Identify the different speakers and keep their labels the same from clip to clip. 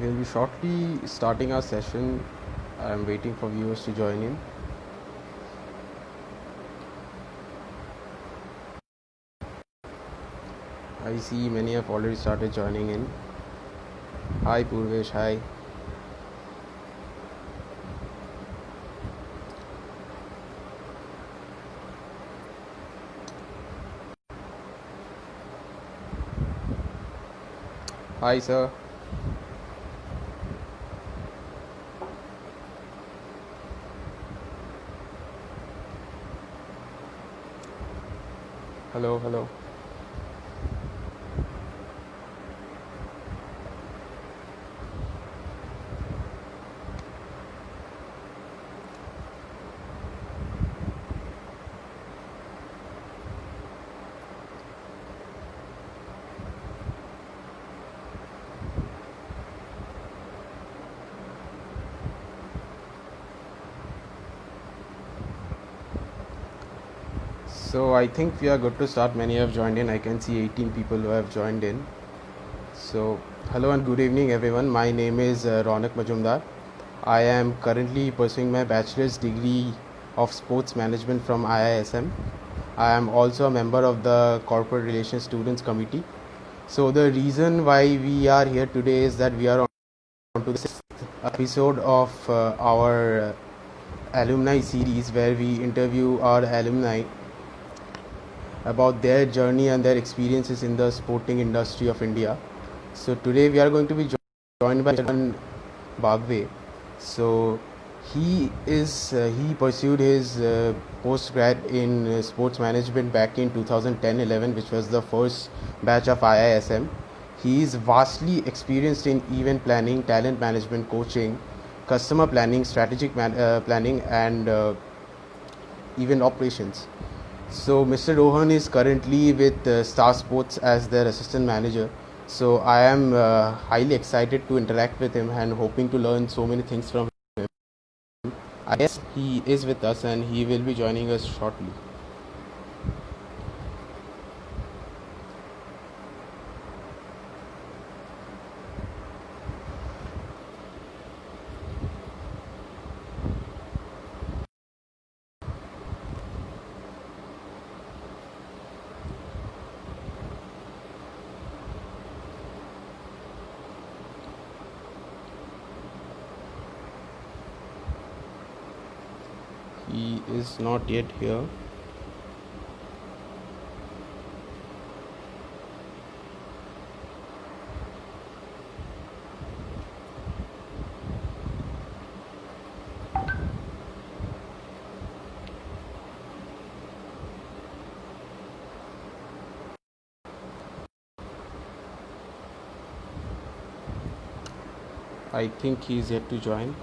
Speaker 1: We'll be shortly starting our session. I'm waiting for viewers to join in. I see many have already started joining in. Hi Purvesh, hi. Hi sir. Hello, hello. So I think we are good to start. Many have joined in. I can see 18 people who have joined in. So hello and good evening everyone. My name is Ronak Majumdar. I am currently pursuing my bachelor's degree of sports management from IISM. I am also a member of the Corporate Relations Students Committee. So the reason why we are here today is that we are on to the sixth episode of our alumni series where we interview our alumni about their journey and their experiences in the sporting industry of India. So today we are going to be joined by Charan Bagwe. So he pursued his post-grad in sports management back in 2010-11, which was the first batch of IISM. He is vastly experienced in event planning, talent management, coaching, customer planning, strategic planning, and event operations. So Mr. Rohan is currently with Star Sports as their assistant manager. So I am highly excited to interact with him and hoping to learn so many things from him. I guess he is with us and he will be joining us shortly. He is not yet here. I think he is yet to join.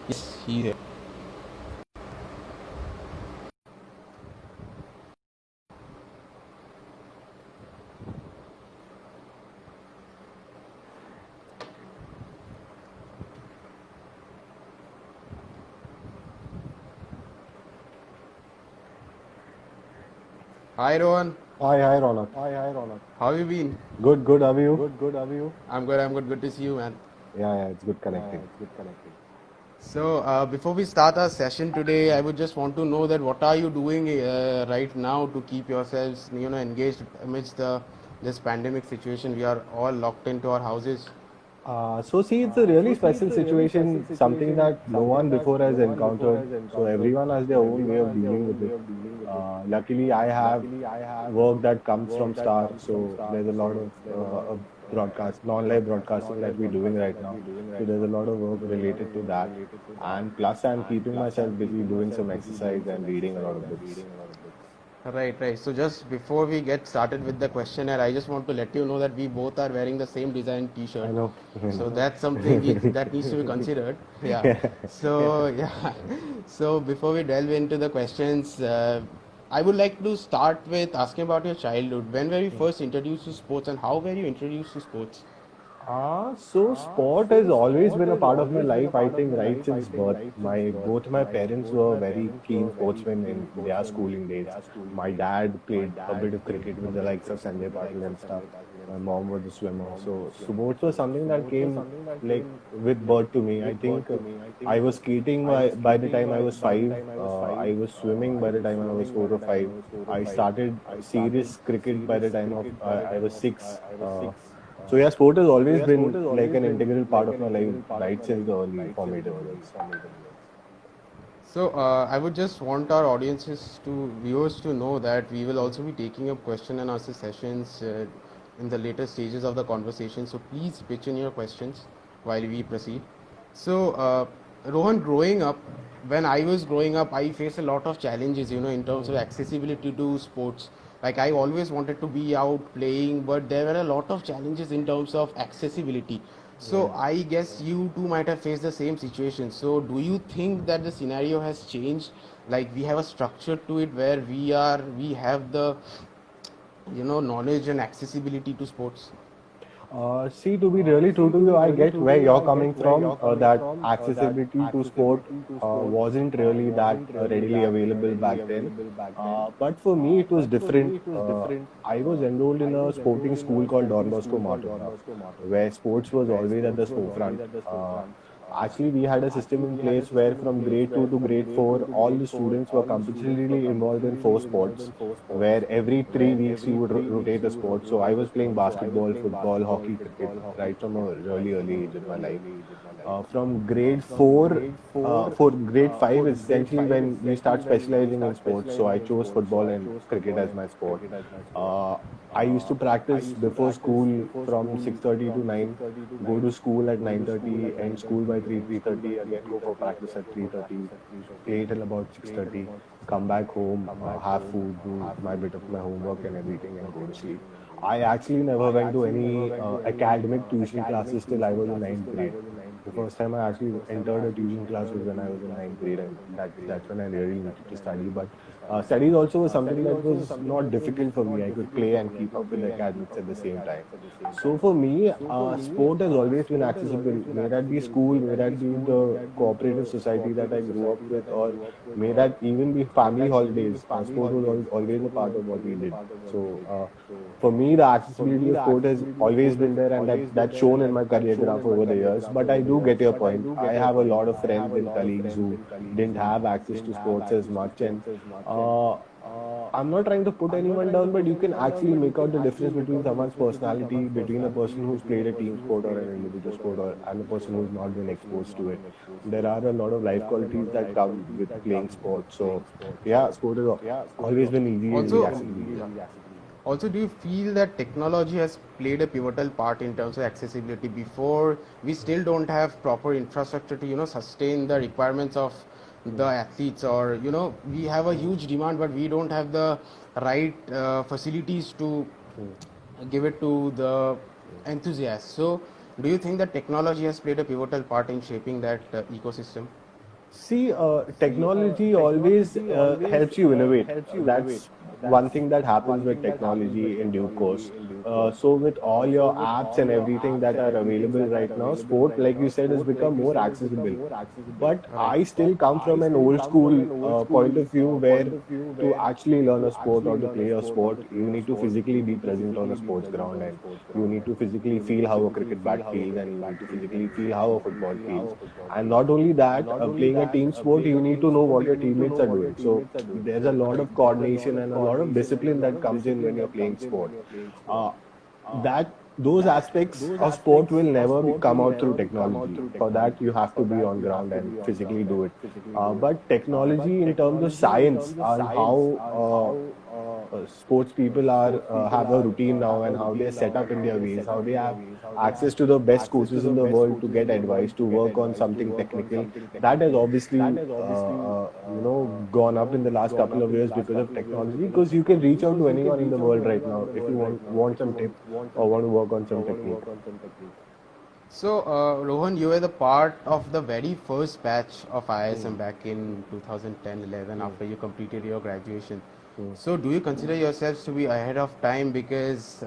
Speaker 1: Yes, he is here. Hi Rohan.
Speaker 2: Hi, Ronak.
Speaker 1: How have you been?
Speaker 2: Good. How are you?
Speaker 1: I'm good. Good to see you, man.
Speaker 2: Yeah, it's good connecting.
Speaker 1: So before we start our session today, I would just want to know that what are you doing right now to keep yourselves, engaged amidst this pandemic situation? We are all locked into our houses.
Speaker 2: So see, it's a really special situation, something that no one before has encountered. So everyone has their own way of dealing with it. Luckily, I have work that comes from Star, so there's a lot of broadcast, non-live broadcasting that we're doing right now. So there's a lot of work related to that. And plus, I'm keeping myself busy doing some exercise and reading a lot of books.
Speaker 1: Right. So just before we get started with the questionnaire, I just want to let you know that we both are wearing the same design T-shirt.
Speaker 2: I know.
Speaker 1: So that's something that needs to be considered. Yeah. So yeah. So before we delve into the questions, I would like to start with asking about your childhood. When were you first introduced to sports, and how were you introduced to sports?
Speaker 2: So sport has always been a part of my life. I think right since birth. My both my parents were very keen sportsmen in their schooling days. My dad played a bit of cricket with the likes of Sanjay Patil and stuff. My mom was a swimmer. So sports was something that came like with birth to me. I think I was skating by the time I was 5. I was swimming by the time I was 4 or 5. I started serious cricket by the time of I was 6. So yeah, sport has always been like an integral part of my life right since the early formative years.
Speaker 1: So I would just want our audiences to viewers to know that we will also be taking up question and answer sessions in the later stages of the conversation. So please pitch in your questions while we proceed. So Rohan, growing up, when I was growing up, I faced a lot of challenges, in terms of accessibility to sports. Like I always wanted to be out playing, but there were a lot of challenges in terms of accessibility. So I guess you too might have faced the same situation. So do you think that the scenario has changed? Like we have a structure to it where we have the knowledge and accessibility to sports.
Speaker 2: See, to be really true to you, I get where you're coming from. That accessibility to sport wasn't really that readily available back then. But for me, it was different. I was enrolled in a sporting school called Don Bosco Martunda, where sports was always at the forefront. Actually, we had a system in place where from grade 2 to grade 4, all the students were compulsorily involved in 4 sports, where every 3 weeks you would rotate a sport. So I was playing basketball, football, hockey, cricket right from a really early age in my life. From grade 4, for grade 5 is essentially when we start specializing in sports. So I chose football and cricket as my sport. Uh, I used to practice before school from 6:30 to 9, go to school at 9:30, end school by 3:30, again go for practice at 3:30, play till about 6:30, come back home, have food, do my bit of my homework and everything, and go to sleep. I actually never went to any academic tuition classes till I was in ninth grade. The first time I actually entered a tuition class was when I was in ninth grade, and that's when I really needed to study. But studies also was something that was not difficult for me. I could play and keep up with the academics at the same time. So for me, sport has always been accessible. May that be school, may that be the cooperative society that I grew up with, or may that even be family holidays. Sport was always a part of what we did. So for me, the accessibility of sport has always been there, and that's shown in my career graph over the years. But I do get your point. I have a lot of friends and colleagues who didn't have access to sports as much, and uh, I'm not trying to put anyone down, but you can actually make out the difference between someone's personality, between a person who's played a team sport or an individual sport, and a person who's not been exposed to it. There are a lot of life qualities that come with playing sports. So, yeah, sport has always been easily
Speaker 1: Also,
Speaker 2: accessible.
Speaker 1: yeah. Also, do you feel that technology has played a pivotal part in terms of accessibility? Before, we still don't have proper infrastructure to sustain the requirements of the athletes, or we have a huge demand, but we don't have the right facilities to give it to the enthusiasts. So, do you think that technology has played a pivotal part in shaping that ecosystem?
Speaker 2: See, technology always helps you innovate. That's one thing that happens with technology in due course. So, with all your apps and everything that are available right now, sport, like you said, has become more accessible. But
Speaker 1: Right.
Speaker 2: I still come from an old school point of view where to actually learn a sport or to play a sport, you need to physically be present on a sports ground, and you need to physically feel how a cricket bat feels, and you need to physically feel how a football feels. And not only that, playing a team sport, you need to know what your teammates are doing. So there's a lot of coordination and a lot of discipline that comes in when you're playing sport. That those aspects of sport will never come out through technology. For that, you have to be on ground and physically do it. But technology, in terms of science and how sports people are have a routine now, and how they're set up in their ways, how they have access to the best coaches in the world to get advice to work on something technical, that has obviously gone up in the last couple of years because of technology, because you can reach out to anyone in the world right now if you want some tip or want to work on some technique.
Speaker 1: So, Rohan, you were the part of the very first batch of ISM back in 2010-11 after you completed your graduation. So, do you consider yourselves to be ahead of time because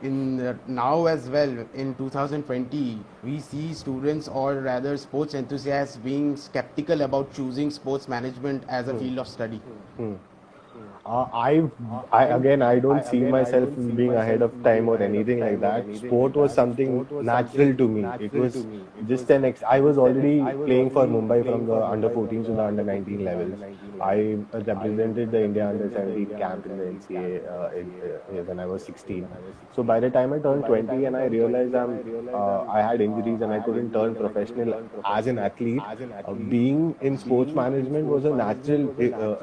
Speaker 1: now as well in 2020, we see students or rather sports enthusiasts being skeptical about choosing sports management as a field of study.
Speaker 2: Hmm. I don't see myself being ahead of time or anything like that. Sport was something natural to me. It was just I was already playing for Mumbai from the under 14 to the under 19 levels. I represented the India under 17 camp in the NCA when I was 16. So by the time I turned 20 and I realized I had injuries and I couldn't turn professional as an athlete, being in sports management was a natural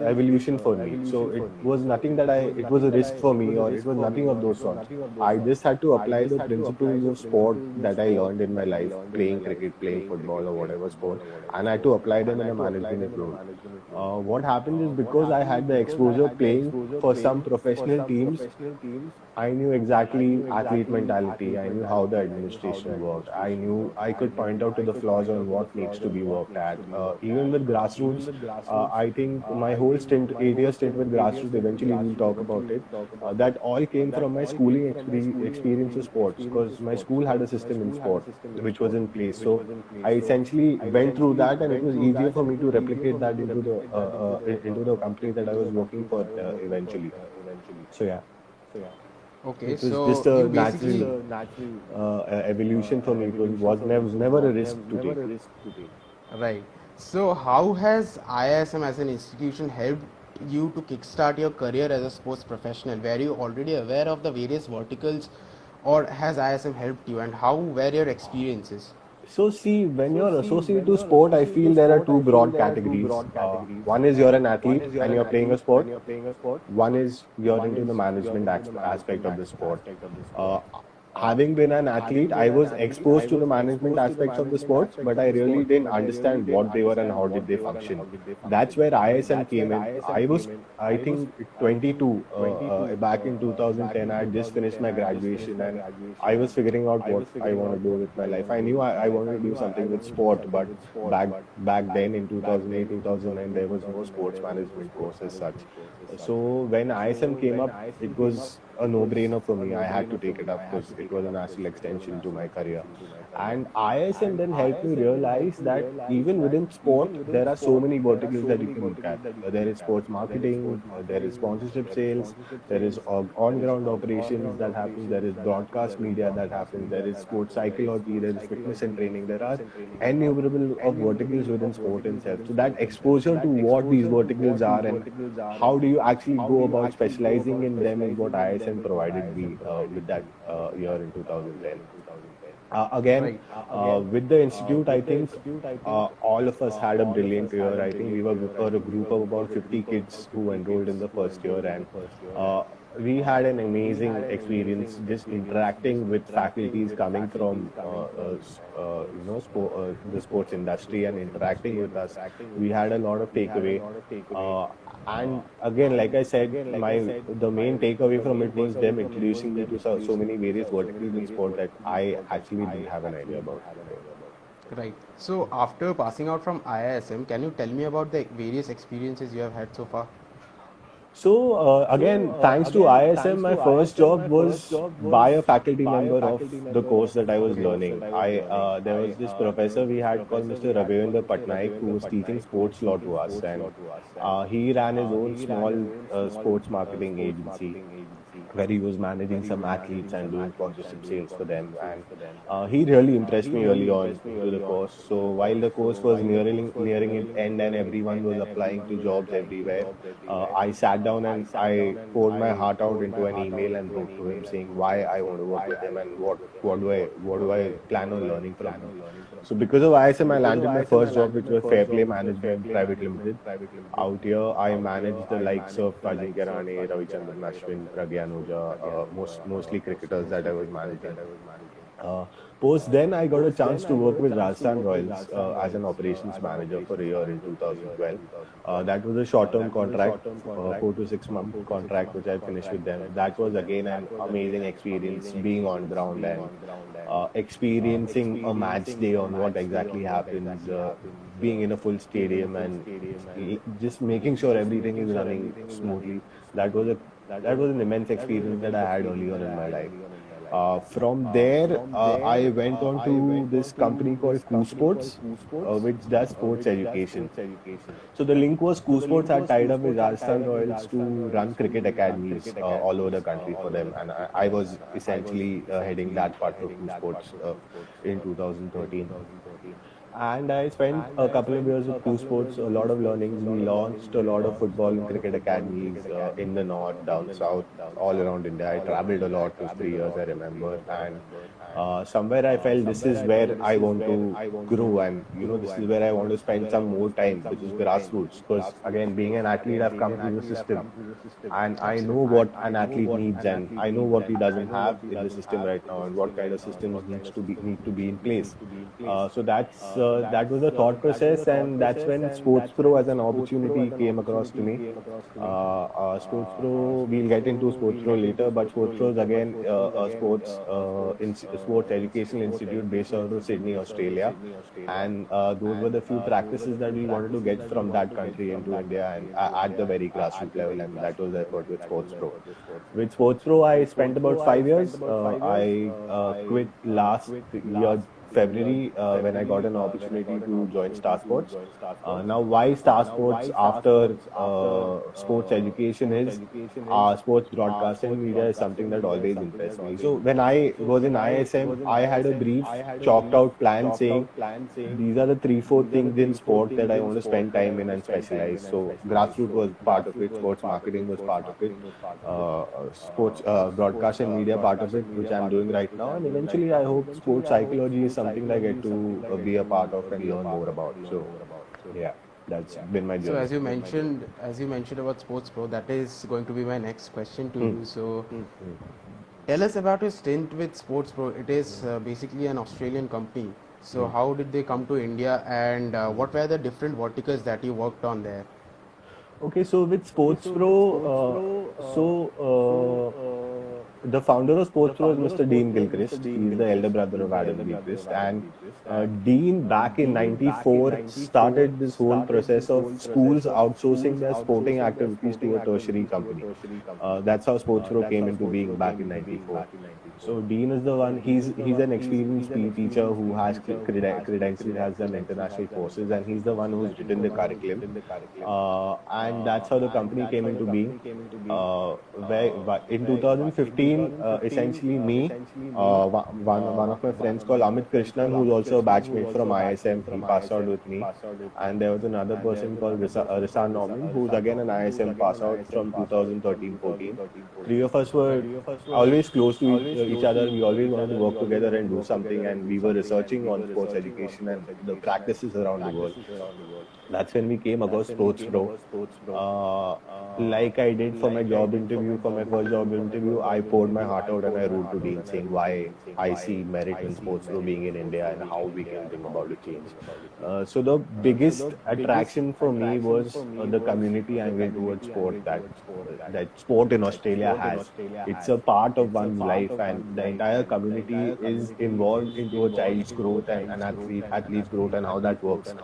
Speaker 2: evolution for me. So it was nothing it was a risk for me or it was nothing of those sorts. I just had to apply the principles of sport that I learned in my life, playing cricket, playing football or whatever sport, and I had to apply them in a management role. What happened is because I had the exposure playing for some professional teams, I knew exactly athlete mentality. I knew how the administration worked. I knew I could point out to the flaws on what needs to be worked at. Even with grassroots, I think my whole stint, 8 year stint with grassroots, eventually we'll talk about it. That all came from my schooling experience of sports because my school had a system in sport which was in place. So I essentially went through that, and it was easier for me to replicate that into the company that I was working for eventually. So yeah.
Speaker 1: Okay,
Speaker 2: It was
Speaker 1: so
Speaker 2: just a
Speaker 1: you basically
Speaker 2: evolution for me. Was never a risk to take.
Speaker 1: right. So how has IISM as an institution helped you to kickstart your career as a sports professional? Were you already aware of the various verticals, or has IISM helped you, and how were your experiences?
Speaker 2: So see, when you're associated to sport, I feel there are two broad categories. One is you're an athlete and you're playing a sport. One is you're into the management aspect of the sport. Uh, Having been an athlete, I was exposed to the management aspects of the sports, but I really didn't understand what they were and how did they function. That's where ISM came in. I think, 22 back in 2010. I had just finished my graduation and I was figuring out what I want to do with my life. I knew I wanted to do something with sport, but back then in 2008, 2009, there was no sports management course as such. So when ISM came up, it was a no-brainer for me. I had to take it up because it was a natural extension to my career. And ISM then helped me realize that even within sport, there are so many verticals that you can look at. There is sports marketing, there is sponsorship sales, there is on-ground operations that happen, there is broadcast media that happens, there is sports psychology, there is fitness and training. There are innumerable of verticals within sport itself. So that exposure to what these verticals are and how do you actually go about specializing in them is what ISM provided me with that year in 2010. Again,
Speaker 1: Right.
Speaker 2: with the institute, I think all of us had a brilliant year. I think we were a group of about 50 kids who enrolled in the first year, and we had an amazing experience just interacting with faculties coming from the sports industry and interacting with us. We had a lot of takeaway. And again, like I said, the main takeaway from it was them introducing me to so many various verticals in sport that I actually didn't have an idea about.
Speaker 1: Right. So after passing out from IISM, can you tell me about the various experiences you have had so far?
Speaker 2: So again, thanks to ISM, my first job was by a faculty member of the course that I was learning. I There was this professor we had called Mr. Raghvendra Patnaik, who was teaching sports law to us, and he ran his own small sports marketing agency where he was managing some athletes and doing sponsorship sales for them. And he really impressed me early on into the course. So while the course was nearing its end and everyone was applying to jobs everywhere, I sat down and I poured my heart out into an email and wrote to him saying why I want to work with him and what do I plan on learning from him. So because of ISM, I landed my first job, which was Fair Play Management Private Limited. Out here, I managed the likes of Ajinkya Rahane, Ravichandran Ashwin, Pragyan Oja, mostly cricketers that I was managing. Uh, Post then, I got a chance to work with Rajasthan Royals as an operations manager for a year in 2012. That was a short-term contract, 4 to 6 month contract, which I finished with them. That was again an amazing experience, being on ground and experiencing a match day on what exactly happens, being in a full stadium and just making sure everything is running smoothly. That was an immense experience that I had early on in my life. From there, I went on to this company called Koo Sports, which does sports education. So the link was Koo Sports had tied up with Rajasthan Royals to run cricket academies all over the country for them, and I was essentially heading that part for Koo Sports in 2013. And I spent a couple of years with Koo Sports, a lot of learnings. We launched a lot of football and cricket academies in the north, down south, all around India. I traveled a lot those 3 years, I remember. And somewhere I felt this is where I want to grow, and this is where I want to spend some more time, which is grassroots. Because again, being an athlete, I've come through the system, and I know what an athlete needs, and I know what he doesn't have in the system right now, and what kind of systems need to be in place. So that was the thought process, and that's when Sports Pro as an opportunity came across to me. Sports Pro, we'll get into Sports Pro later, but Sports Pro is again a sports educational institute based out of Sydney, Australia, and those were the few practices that we wanted to get from that country into India, and at the very grassroots level, and that was the effort with Sports Pro. With Sports Pro, I spent about 5 years. I quit last year February when I got an opportunity to join Star Sports. Now, why Star Sports after sports education is sports broadcasting media is something that always impressed me. So when I was in ISM, I had a brief chalked out plan saying these are the 3, 4 things in sport that I want to spend time in and specialize. So grassroots was part of it, sports marketing was part of it, sports broadcast and media part of it, which I'm doing right now, and eventually I hope sports psychology is something I get to be a part of and learn more about. So yeah, that's been my
Speaker 1: So
Speaker 2: journey.
Speaker 1: as you mentioned about Sports Pro, that is going to be my next question to you. So tell us about your stint with Sports Pro. It is basically an Australian company. So how did they come to India, and what were the different verticals that you worked on there?
Speaker 2: Okay, so with Sports Pro, the founder of Sports Pro is Mr. Dean Gilchrist. He's the elder brother of Adam Gilchrist. And Dean, back in '94, started this whole process of schools outsourcing their sporting activities to a tertiary company. That's how Sports Pro came into being back in '94. So Dean is the one. He's an experienced PE teacher who has credentials, has done international courses, and he's the one who's written the curriculum. And that's how the company came into being. Where in 2015, essentially me, one of my friends called Amit Krishnan, who's also a batchmate from ISM, he passed out with me, and there was another person called Risan Norman, who's again an ISM pass out from 2013-14. Three of us were always close to each other. We always wanted to work together and do something, and we were researching on sports education and the practices around the world. That's when we came across Sports Pro. Like I did for my job interview, for my first job interview, I poured my heart out and I wrote to Dean saying why I see merit in Sports Pro being in India and how we can bring about a change. So the biggest attraction for me was the community angle towards sport that sport in Australia has. It's a part of one's life, and the entire community is involved into a child's growth and an athlete's growth and how that works.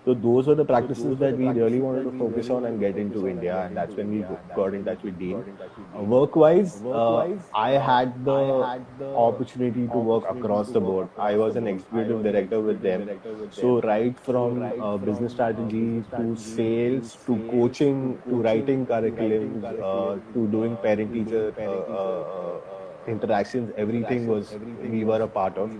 Speaker 2: So those were the practices that we really wanted to focus on and get into India, and that's when we got in touch with Dean. Work-wise, I had the opportunity to work across the board. I was an executive director with them. So right from business strategy to sales to coaching to writing curriculums to doing parent-teacher interactions, everything we were a part of.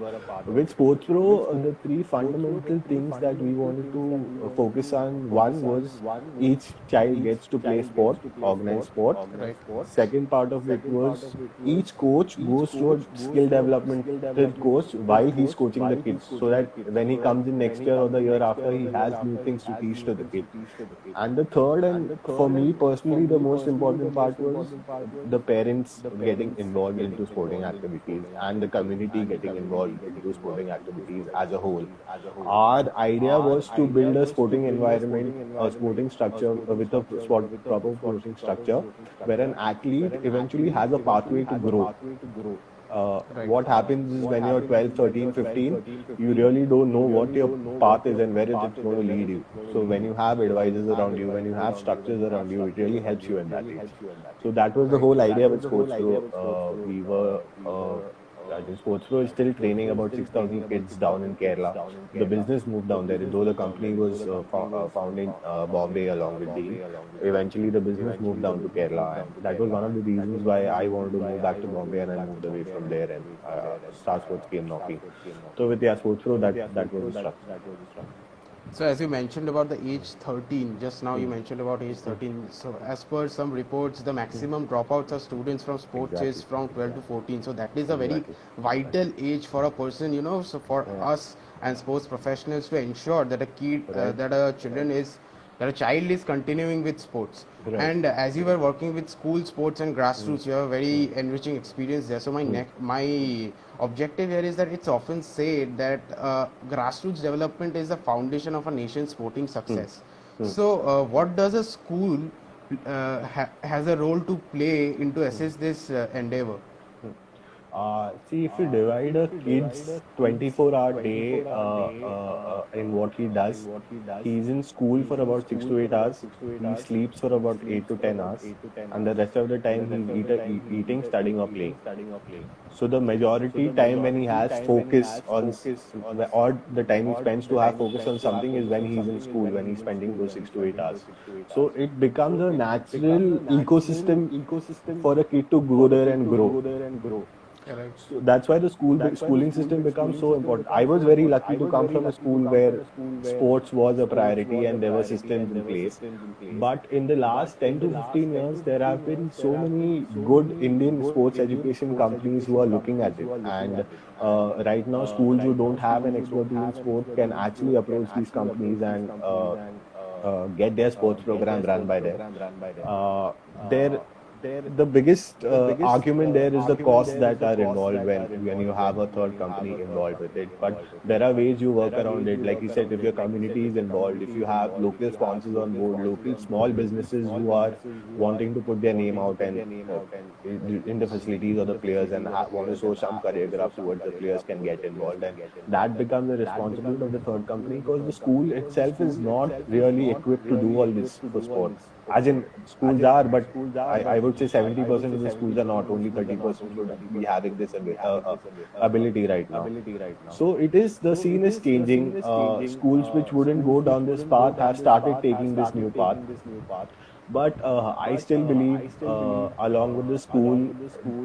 Speaker 2: With Sports Pro, the 3 fundamental things that we wanted to focus on, one was each child gets to play sport, organized sport.
Speaker 1: Right.
Speaker 2: Second part of it was each coach goes through a skill development course while he's coaching the kids, so that when he comes in next year or the year after, he has new things to teach to the kid. And the third, and for me personally the most important part, was the parents getting involved into sporting activities and the community getting involved into sporting activities as a whole. Our idea was to build a sporting environment, a sporting structure with a proper sporting structure where an athlete eventually has a pathway to grow.
Speaker 1: Right.
Speaker 2: what happens is when you're 12, 13, 15, you really don't know what your path is and where is it going to lead you. So when you have advisors around you, when you have structures around you, it really helps you in that age. So that was the
Speaker 1: Right.
Speaker 2: whole idea with Sports Pro. We were I think Sports Pro is still training about 6,000 kids down in Kerala. The business moved down there, though the company was found in Bombay along with Dean. Eventually, the business moved down to Kerala, and that was one of the reasons why I wanted to move back to Bombay, and I moved away from there, and Star Sports came knocking. So with Sports Pro, that was the structure.
Speaker 1: So as you mentioned about the age 13, just now you mentioned about age 13. So as per some reports, the maximum dropouts of students from sports is
Speaker 2: Exactly.
Speaker 1: from 12 to 14. So that is a very
Speaker 2: Exactly.
Speaker 1: vital age for a person, so for
Speaker 2: Yeah.
Speaker 1: us and sports professionals to ensure that
Speaker 2: Right.
Speaker 1: that a children is that a child is continuing with sports.
Speaker 2: Right.
Speaker 1: And as you were working with school sports and grassroots, you have a very enriching experience there. So my objective here is that it's often said that grassroots development is the foundation of a nation's sporting success. So what does a school has a role to play into assist this endeavor?
Speaker 2: See, if you divide a kid's 24-hour day in what he does, he's in school for about 6 to 8 hours. He sleeps for about 8 to 10 hours, and the rest of the time he's eating, studying, or playing. So the majority time when he has focus on, or the time he spends to have focus on something is when he's in school, when he's spending those 6 to 8 hours. So it becomes a natural ecosystem for a kid to go there and grow.
Speaker 1: Correct.
Speaker 2: So that's why the schooling system becomes so important. I was very lucky to come from a school where sports was a priority and there were systems in place. But in the last 10 to 15 years, there have been so many good Indian sports education companies who are looking at it. And right now, schools who don't have an expertise in sport can actually approach these companies and get their sports program run by them. Uh, there the biggest argument there is the costs that are involved when you have a third company involved with it. But there are ways you work around it. Like you said, if your community is involved, if you have local sponsors on board, local small businesses who are wanting to put their name out and in the facilities of the players and want to show some choreograph towards the players can get involved, and that becomes the responsibility of the third company because the school itself is not really equipped to do all this for sports. As in, schools are, but I would say 70% of the schools are not. Only 30% should be having this ability right now. So it is, the scene is changing. Schools which wouldn't go down this path have started taking this new path. But I still believe, along with the school,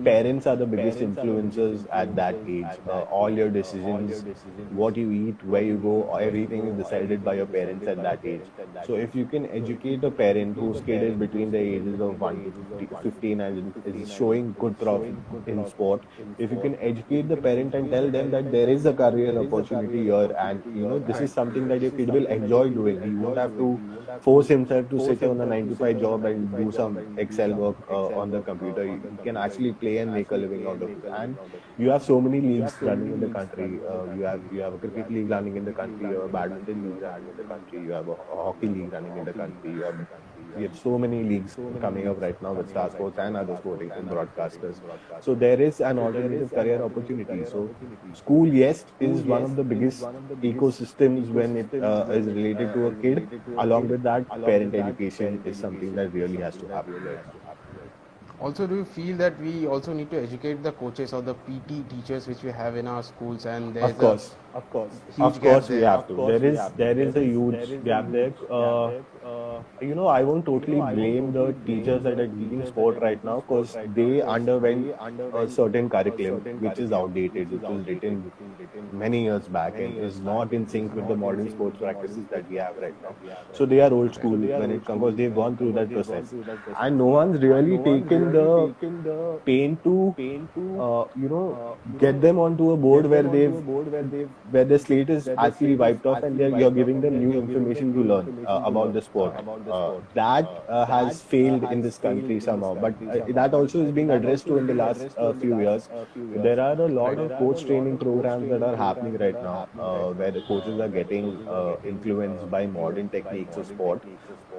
Speaker 2: parents are the biggest influencers at that age. All your decisions, what you eat, where you go, everything is decided by your parents at that age. So if you can educate a parent whose kid is between the ages of 1 to 15 and is showing good profit in sport, if you can educate the parent and tell them that there is a career opportunity here, and this is something that your kid will enjoy doing. He won't have to force himself to sit on a 9 to 5 job and do some Excel work on the computer. You can actually play and make a living out of it. And you have so many leagues running in the country. You have a cricket league running in the country. You have a badminton league running in the country. You have a hockey league running in the country. We have so many leagues coming up right now with Star Sports and other sporting broadcasters. So there is an alternative career opportunity. So school, yes, is one of the biggest ecosystems when it is related to a kid. Along with that, parent education is something that really has to happen.
Speaker 1: Also, do you feel that we also need to educate the coaches or the PT teachers which we have in our schools, and there's
Speaker 2: Of course,
Speaker 1: huge
Speaker 2: of
Speaker 1: gap
Speaker 2: course, we
Speaker 1: there?
Speaker 2: have to. There is a huge gap there. I won't totally blame the teachers that are teaching sport right now because they underwent a certain curriculum which is outdated, which was written many years back and is not in sync with the modern sports practices that we have right now. So they are old school when it comes because they've gone through that process, and no one's really taken the pain to get them onto a board where the slate is actually wiped off and you're giving them new information to learn about the sport. That has failed in this country somehow, but that also is being addressed to in the last few years. There are a lot of coach training programs that are happening right now where the coaches are getting influenced by modern techniques of sport.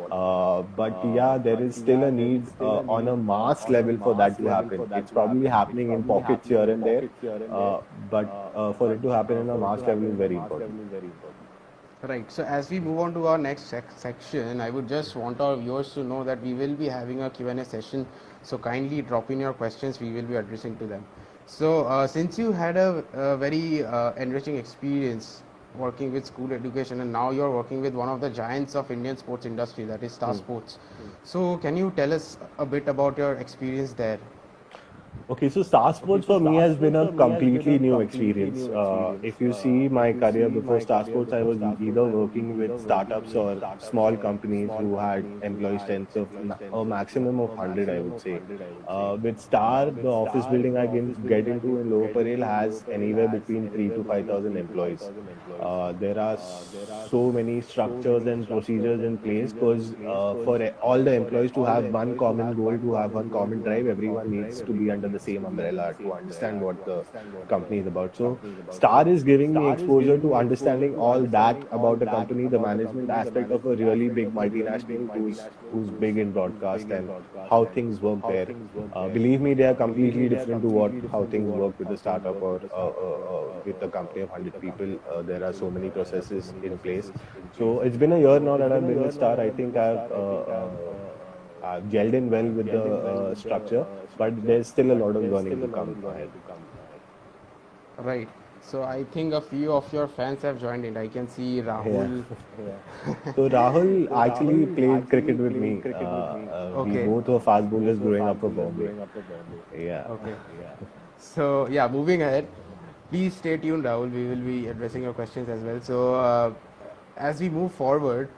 Speaker 2: But yeah, there is still a need on a mass mass level for that to happen. It's probably happening in pockets here and there, but for it to happen in a mass level is very important.
Speaker 1: Right. So as we move on to our next section, I would just want our viewers to know that we will be having a Q&A session. So kindly drop in your questions. We will be addressing to them. So since you had a very enriching experience working with school education, and now you're working with one of the giants of Indian sports industry, that is Star Sports. So can you tell us a bit about your experience there?
Speaker 2: Okay, so Star Sports for me has been a completely new experience. If you see my career before Star Sports, I was either working with startups or small companies who had employee strength of a maximum of 100, I would say. With Star, the office building I can get into in Lower Parel has anywhere between 3 to 5,000 employees. There are so many structures and procedures in place because for all the employees to have one common goal, to have one common drive, everyone needs to be under the same umbrella to understand what the company is about. So Star is giving me exposure to understanding all that about the company, the management aspect of a really big multinational who's big in broadcast and how things work there. Believe me, they are completely different to what how things work with a startup or with a company of 100 people. There are so many processes in place. So it's been a year now that I've been with Star. I think I've gelled in well with the structure, but there's still a lot of learning to come ahead.
Speaker 1: Right. So I think a few of your fans have joined in. I can see Rahul.
Speaker 2: So Rahul actually played cricket with me. We
Speaker 1: Okay.
Speaker 2: both were fast bowlers growing up for Bombay. Yeah.
Speaker 1: Okay. So yeah, moving ahead. Please stay tuned, Rahul. We will be addressing your questions as well. So as we move forward,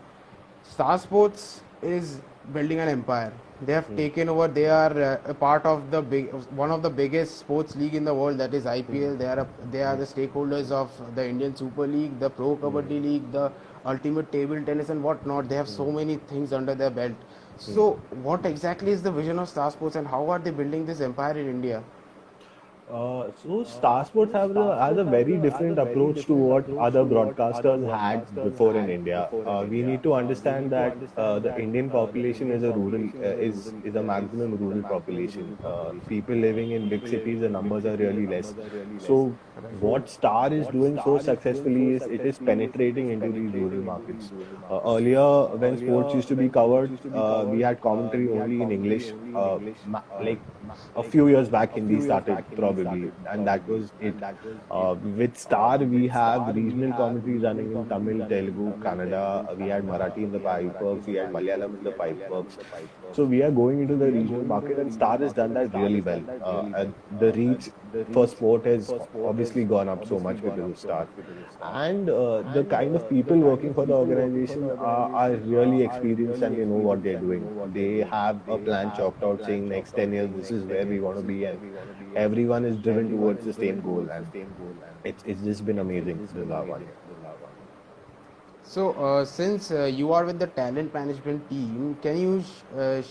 Speaker 1: Star Sports is building an empire. They have taken over. They are a part of the one of the biggest sports league in the world, that is IPL. They are the stakeholders of the Indian Super League, the Pro Kabaddi League, the Ultimate Table Tennis, and whatnot. They have so many things under their belt. So, what exactly is the vision of Star Sports, and how are they building this empire in India?
Speaker 2: So Star Sports has a very different approach to what other broadcasters had before in India. We need to understand that the Indian population is a rural is a maximum rural population. People living in big cities, the numbers are really less. So what Star is doing so successfully is it is penetrating into these rural markets. Earlier, when sports used to be covered, we had commentary only in English. Like a few years back, Hindi started probably, and that was it. With Star, we have regional commentaries running in Tamil, Telugu, Kannada. We had Marathi in the pipeworks. We had Malayalam in the pipeworks. So we are going into the regional market, and Star has done that really well. And the reach for sport has obviously gone up so much because of Star, and the kind of people working for the organization are really experienced and they know what they're doing. They have a plan chalked out saying next 10 years this is where we want to be, and everyone is driven towards the same goal, and it's just been amazing the last 1 year.
Speaker 1: So, since you are with the talent management team, can you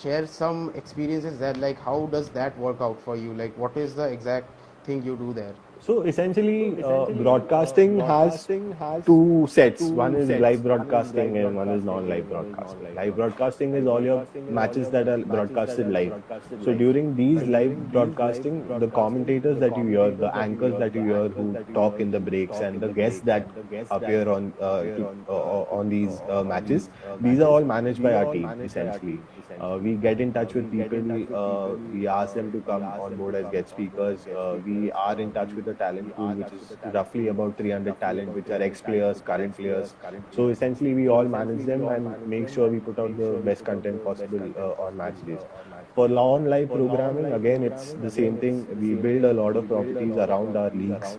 Speaker 1: share some experiences there? Like, how does that work out for you? Like, what is the exact thing you do there?
Speaker 2: So essentially, broadcasting has two sets. One is live broadcasting and one is non-live broadcasting. Live broadcasting is all your matches that are broadcasted live. So during these live broadcasting, the commentators that you hear, the anchors that you hear who talk in the breaks, and the guests that appear on these matches, these are all managed by our team essentially. We get in touch with people. We ask them to come on board as guest speakers. We are in touch with the talent pool, which is roughly about 300 talent, which are ex-players, current players. So essentially, we all manage them and make sure we put out the best content possible on match days. For live programming, again, it's the same thing. We build a lot of properties around our leagues.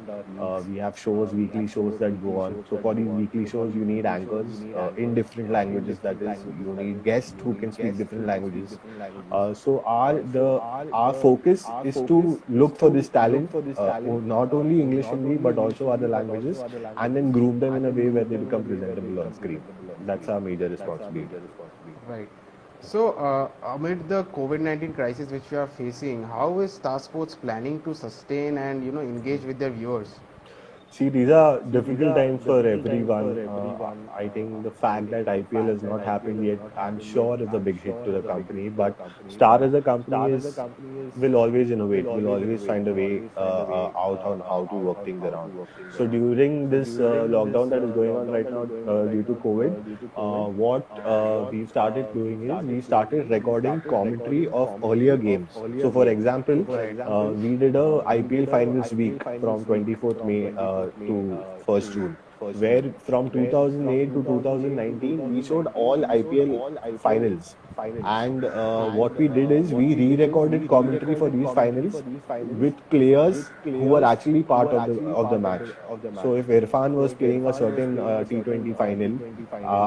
Speaker 2: We have shows, weekly shows that go on. So for these weekly shows, you need anchors in different languages. That is, you need guests who can speak different languages. So our focus is to look for this talent, not only English, Hindi, but also other languages, and then groom them in a way where they become presentable on screen. That's our major responsibility.
Speaker 1: Right. So, amid the COVID-19 crisis which we are facing, how is Star Sports planning to sustain and engage with their viewers?
Speaker 2: See, these are difficult times for everyone. I think the fact that IPL has not happened yet, I'm sure is a big hit to the company. But Star as a company is will always innovate, will always find a way out on how to work things around. So during this lockdown that is going on right now due to COVID, what we've started doing is we started recording commentary of earlier games. So, for example, we did a IPL finals week from 24th May to 1st June, where from 2008 to 2019 we showed all IPL finals. And what we did is we re-recorded commentary for these finals with players who were actually part of the match. So if Irfan was playing a certain T20 final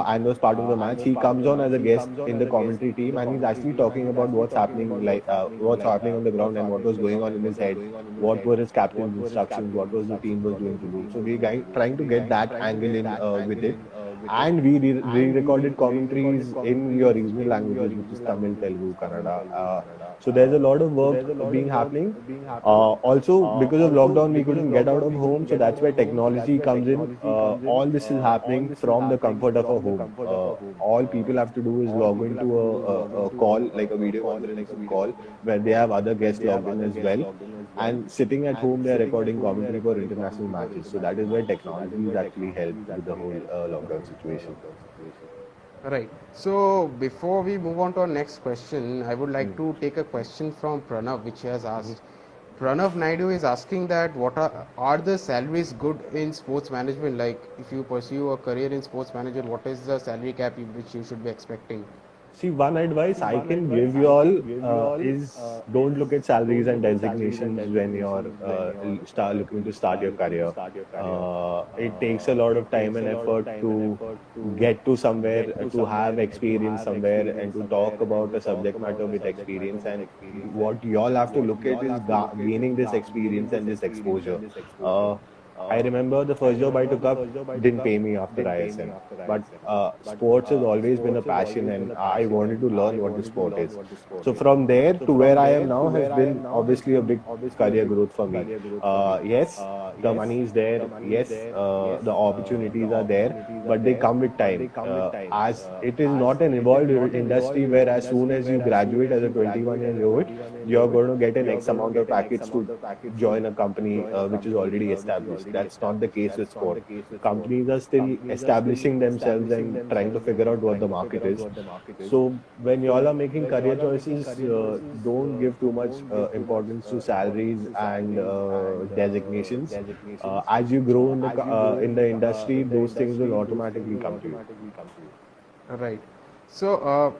Speaker 2: and was part of the match, he comes on as a guest in the commentary team, and he's actually talking about what's happening, like what's happening on the ground and what was going on in his head, what were his captain's instructions, what was the team was doing to do. So we trying to get that angle in with it, and we re-recorded commentaries in your regional languages, which is Tamil, Telugu, Kannada. So there's a lot of work being happening. Also, because of lockdown, we couldn't get out of home, so that's where technology comes in. All this is happening from the comfort of a home. All people have to do is log into a call, like a video conferencing call, where they have other guests logged in as well. And sitting at home, they are recording commentary for international matches. So that is where technology has actually helped with the whole lockdown situation.
Speaker 1: Right. So before we move on to our next question, I would like to take a question from Pranav, which he has asked. Pranav Naidu is asking that what are the salaries good in sports management? Like if you pursue a career in sports management, what is the salary cap which you should be expecting?
Speaker 2: See, one advice I can give you all is don't look at salaries and designations when you're looking to start your career. It takes a lot of time and effort to get to somewhere, to have experience somewhere, and to talk about a subject matter with experience. And what you all have to look at is gaining this experience and this exposure. I remember the first job I took up didn't pay me after ISM, but sports has always been a passion, and I wanted to learn what the sport is. So from there to where I am now has been obviously a big career growth for me. Yes, the money is there. Yes, the opportunities are there, but they come with time. As it is not an evolved industry where as soon as you graduate as a 21-year-old, you're going to get an X amount of package to join a company which is already established. That's not the case with sport. Companies are still establishing themselves and trying to figure out what the market is. So when you all are making career choices, don't give too much importance to salaries and designations. As you grow in the industry, those things will automatically come to you.
Speaker 1: Right. So,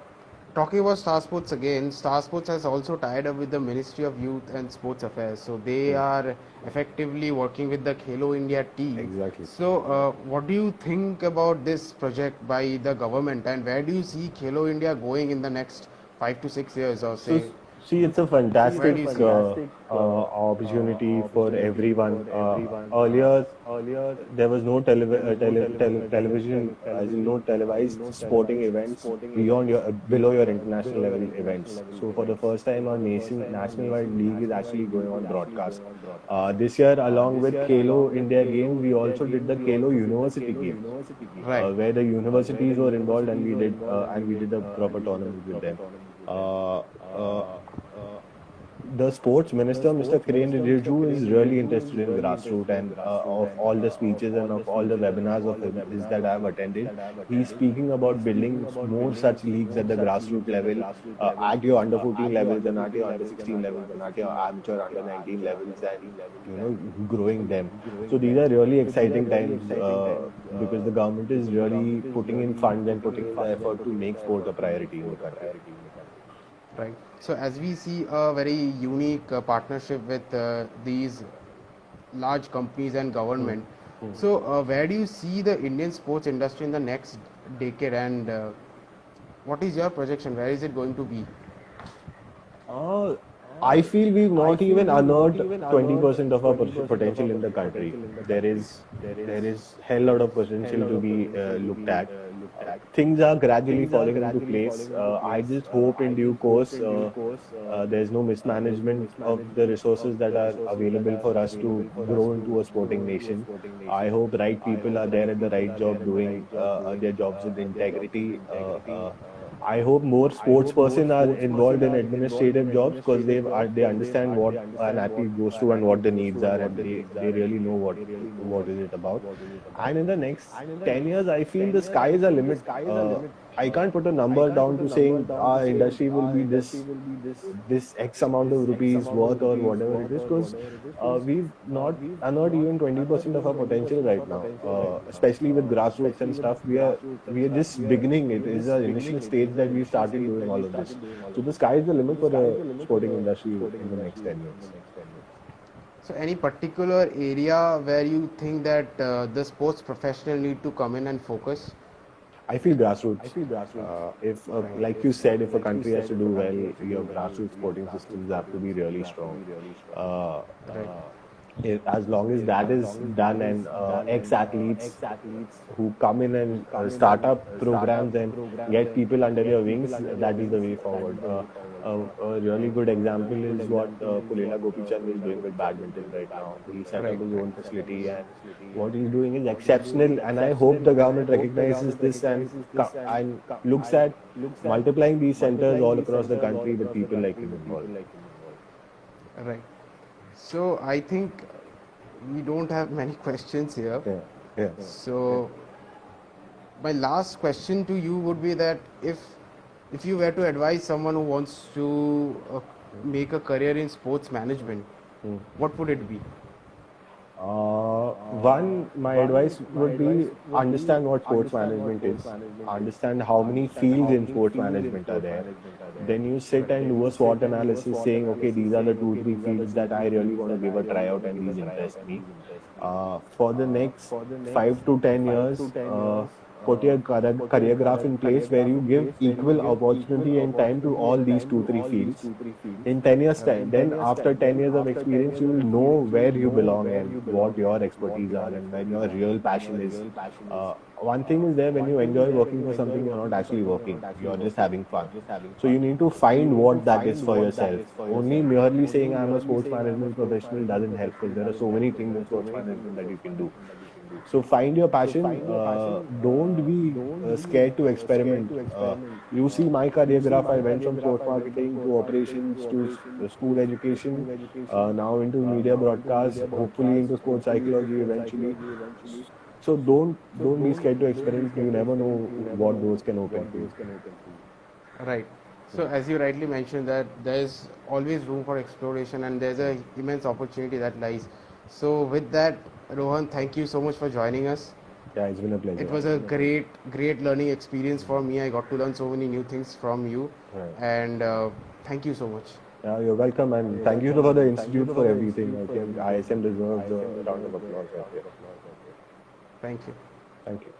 Speaker 1: talking about Star Sports again, Star Sports has also tied up with the Ministry of Youth and Sports Affairs. So, they are effectively working with the Khelo India team.
Speaker 2: Exactly.
Speaker 1: So, what do you think about this project by the government, and where do you see Khelo India going in the next 5 to 6 years, or say?
Speaker 2: See, it's a fantastic
Speaker 1: do you see
Speaker 2: opportunity for everyone. Earlier, there was no television, as in no televised sporting events below your international level events. So for the first time, our national-wide league is actually going on broadcast. This year, along with Khelo India Games, we also did the Khelo University Games,
Speaker 1: Right.
Speaker 2: where the universities were involved, and we did a proper tournament with them. The sports minister, Mr. Kiren Rijiju, is really interested in grassroots, and of all the speeches and of all the webinars of his that I have attended, he's speaking about building more such leagues at the grassroots level, at your under 14 levels and at your under 16 levels and at your amateur under 19 levels, and growing them. So these are really exciting times because the government is really putting in funds and putting in the effort to make sport a priority in the country.
Speaker 1: Right. So as we see a very unique partnership with these large companies and government. So where do you see the Indian sports industry in the next decade, and what is your projection? Where is it going to be?
Speaker 2: I feel we've not even unearthed 20% of our potential in the country. There is hell lot of potential to be looked at. things are gradually falling into place. I just hope in due course there's no mismanagement of the resources that are available for us to grow into a sporting nation. I hope right people are there at the right job doing their jobs with integrity. I hope more sports person are involved in administrative jobs because they understand what an athlete goes through and what the needs are, and they really know what is it about. And in the next 10 years, I feel the sky is a limit. I can't put a number down to saying our industry will be this X amount of rupees worth or whatever it is, because we've not unearthed even 20% of our potential right now. Especially with grassroots and stuff, we are just beginning. It is an initial stage that we started doing all of this. So the sky is the limit for the sporting industry in the next 10 years.
Speaker 1: So, any particular area where you think that the sports professional need to come in and focus?
Speaker 2: I feel grassroots. If,
Speaker 1: Right.
Speaker 2: like you said, if a country has to do well, your grassroots sporting systems have to be really strong. Uh,
Speaker 1: Right.
Speaker 2: as long as that is done, and ex-athletes who come in and start up programs and get people under their wings, that is the way forward. A really good example is what Pulela Gopichand is doing with badminton right now. He set up
Speaker 1: Right.
Speaker 2: his own facility, and what he's doing is exceptional. And I hope the government recognizes this and looks at multiplying these centers all across the country with people like him involved.
Speaker 1: Right. So I think we don't have many questions here.
Speaker 2: Yeah, yeah.
Speaker 1: So my last question to you would be that if you were to advise someone who wants to make a career in sports management, what would it be?
Speaker 2: One, my advice would be understand what sports management is, understand how many fields in sports management are there. Then you sit and do a SWOT analysis saying, okay, these are the 2, 3 fields that I really want to give a tryout and these interest me. For the next 5 to 10 years, put your career graph in place where you give equal opportunity and time to all these 2, 3 fields. In 10 years' time, then after 10 years of experience, you will know where you belong and what your expertise are and where your real passion is. One thing is there, when you enjoy working for something, you're not actually working, you're just having fun. So you need to find what that is for yourself. Only merely saying I'm a sports management professional doesn't help, because there are so many things in sports management that you can do. So find your passion. Don't be scared to experiment. You see my career graph. I went from sports marketing to operations to school education, now into media broadcast, hopefully into sports psychology eventually. So don't be scared to experiment. You never know what doors can open for you.
Speaker 1: Right. So as you rightly mentioned that there is always room for exploration and there's a immense opportunity that lies. So with that, Rohan, thank you so much for joining us.
Speaker 2: Yeah, it's been a pleasure.
Speaker 1: It was a great learning experience for me. I got to learn so many new things from you,
Speaker 2: Right.
Speaker 1: and thank you so much.
Speaker 2: Yeah, you're welcome, and thank you for the institute for everything. I think ISM deserves a round of applause right here.
Speaker 1: Thank you.
Speaker 2: Thank you.